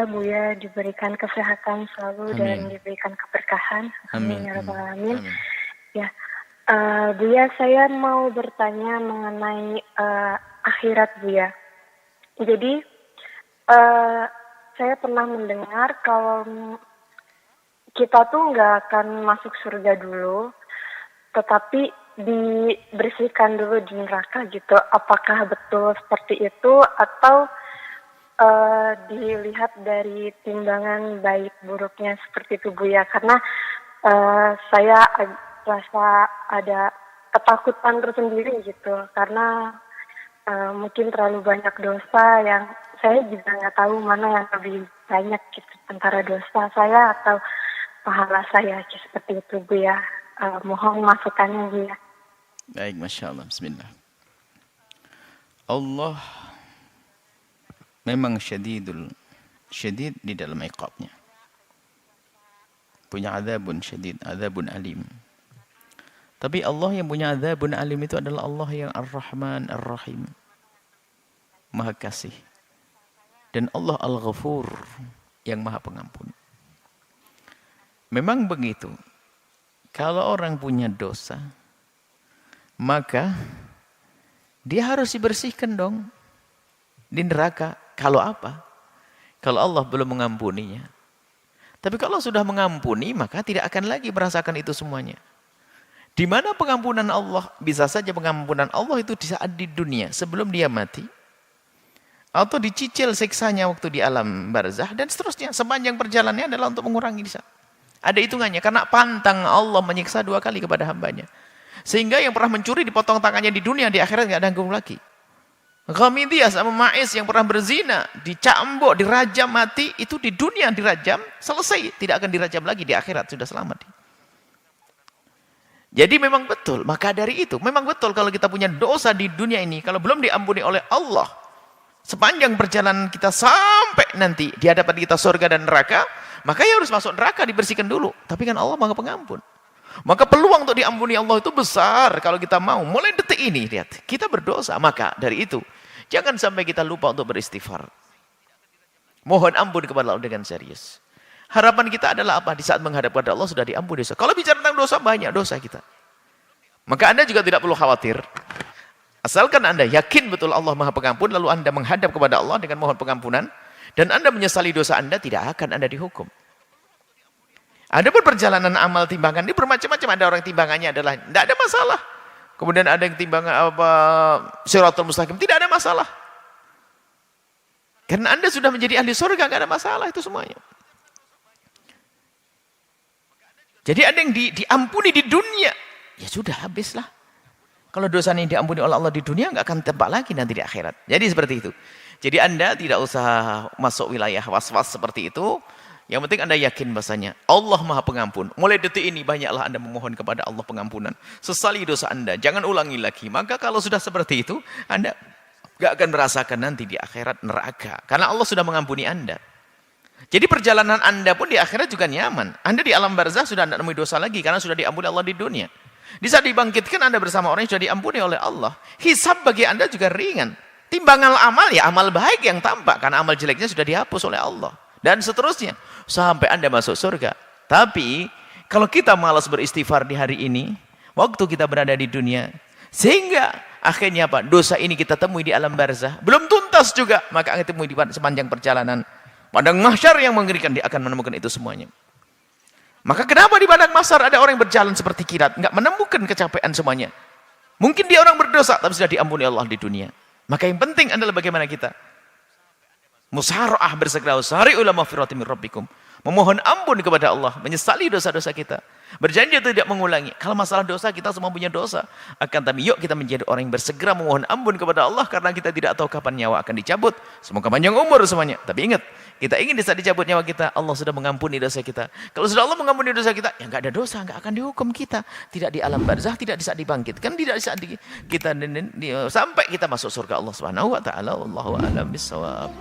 semoga Buya diberikan kesehatan selalu dan diberikan keberkahan. Amin ya rabbal alamin. Ya, Buya, saya mau bertanya mengenai akhirat Buya. Jadi saya pernah mendengar kalau kita tuh nggak akan masuk surga dulu, tetapi dibersihkan dulu di neraka gitu. Apakah betul seperti itu atau dilihat dari timbangan baik buruknya seperti itu Buya? Karena saya rasa ada ketakutan tersendiri gitu, karena mungkin terlalu banyak dosa yang saya juga nggak tahu mana yang lebih banyak gitu, antara dosa saya atau pahala saya gitu, seperti itu Buya. Mohon masukannya Buya. Baik, Masya Allah. Bismillah. Allah memang syadid di dalam iqabnya. Punya azabun syadid, azabun alim. Tapi Allah yang punya azabun alim itu adalah Allah yang Ar-Rahman Ar-Rahim, Maha Kasih. Dan Allah Al-Ghafur, yang Maha Pengampun. Memang begitu. Kalau orang punya dosa, maka dia harus dibersihkan dong di neraka. Kalau apa? Kalau Allah belum mengampuninya. Tapi kalau sudah mengampuni, maka tidak akan lagi merasakan itu semuanya. Di mana pengampunan Allah? Bisa saja pengampunan Allah itu di saat di dunia, sebelum dia mati. Atau dicicil siksanya waktu di alam barzah, dan seterusnya. Sepanjang perjalanannya adalah untuk mengurangi dosa. Ada hitungannya, karena pantang Allah menyiksa 2 kali kepada hambanya. Sehingga yang pernah mencuri dipotong tangannya di dunia, di akhirat nggak ada hukum lagi. Ghamidiyah sama Ma'is yang pernah berzina, dicambuk, dirajam mati, itu di dunia dirajam, selesai. Tidak akan dirajam lagi di akhirat, sudah selamat. Jadi memang betul, maka dari itu, memang betul kalau kita punya dosa di dunia ini, kalau belum diampuni oleh Allah, sepanjang perjalanan kita sampai nanti di hadapan kita surga dan neraka, maka ya harus masuk neraka, dibersihkan dulu. Tapi kan Allah Maha Pengampun. Maka peluang untuk diampuni Allah itu besar kalau kita mau. Mulai detik ini, lihat, kita berdosa. Maka dari itu, jangan sampai kita lupa untuk beristighfar. Mohon ampun kepada Allah dengan serius. Harapan kita adalah apa? Di saat menghadap kepada Allah sudah diampuni dosa. Kalau bicara tentang dosa, banyak dosa kita. Maka Anda juga tidak perlu khawatir. Asalkan Anda yakin betul Allah Maha Pengampun, lalu Anda menghadap kepada Allah dengan mohon pengampunan, dan Anda menyesali dosa Anda, tidak akan Anda dihukum. Ada pun perjalanan amal timbangan ini bermacam-macam. Ada orang timbangannya adalah tidak ada masalah. Kemudian ada yang timbangan Shirathul Mustaqim, tidak ada masalah. Karena Anda sudah menjadi ahli surga, tidak ada masalah itu semuanya. Jadi ada yang diampuni di dunia, ya sudah habislah. Kalau dosa ini diampuni oleh Allah di dunia, nggak akan tempat lagi nanti di akhirat. Jadi seperti itu. Jadi Anda tidak usah masuk wilayah was-was seperti itu. Yang penting Anda yakin bahasanya Allah Maha Pengampun. Mulai detik ini banyaklah Anda memohon kepada Allah pengampunan. Sesali dosa Anda, jangan ulangi lagi. Maka kalau sudah seperti itu, Anda nggak akan merasakan nanti di akhirat neraka. Karena Allah sudah mengampuni Anda. Jadi perjalanan Anda pun di akhirat juga nyaman. Anda di alam barzah sudah tidak menemui dosa lagi karena sudah diampuni Allah di dunia. Di saat dibangkitkan Anda bersama orang yang sudah diampuni oleh Allah. Hisab bagi Anda juga ringan. Timbangan amal ya amal baik yang tampak karena amal jeleknya sudah dihapus oleh Allah. Dan seterusnya sampai Anda masuk surga. Tapi kalau kita malas beristighfar di hari ini, waktu kita berada di dunia, sehingga akhirnya apa? Dosa ini kita temui di alam barzah, belum tuntas juga, maka akan temui di sepanjang perjalanan. Padang mahsyar yang mengerikan, dia akan menemukan itu semuanya. Maka kenapa di padang mahsyar ada orang yang berjalan seperti kilat, nggak menemukan kecapean semuanya? Mungkin dia orang berdosa, tapi sudah diampuni Allah di dunia. Maka yang penting adalah bagaimana kita musara'ah, bersegera usari'u ila maghfiratin min rabbikum, memohon ampun kepada Allah, menyesali dosa-dosa kita, berjanji tidak mengulangi. Kalau masalah dosa, kita semua punya dosa, akan tapi yuk kita menjadi orang yang bersegera memohon ampun kepada Allah, karena kita tidak tahu kapan nyawa akan dicabut. Semoga panjang umur semuanya. Tapi ingat, kita ingin di saat dicabut nyawa kita, Allah sudah mengampuni dosa kita. Kalau sudah Allah mengampuni dosa kita, ya nggak ada dosa, nggak akan dihukum kita. Tidak di alam barzah, tidak di saat dibangkitkan, tidak di saat kita sampai kita masuk surga Allah Subhanahu wa taala. Wallahu a'lam bishawab.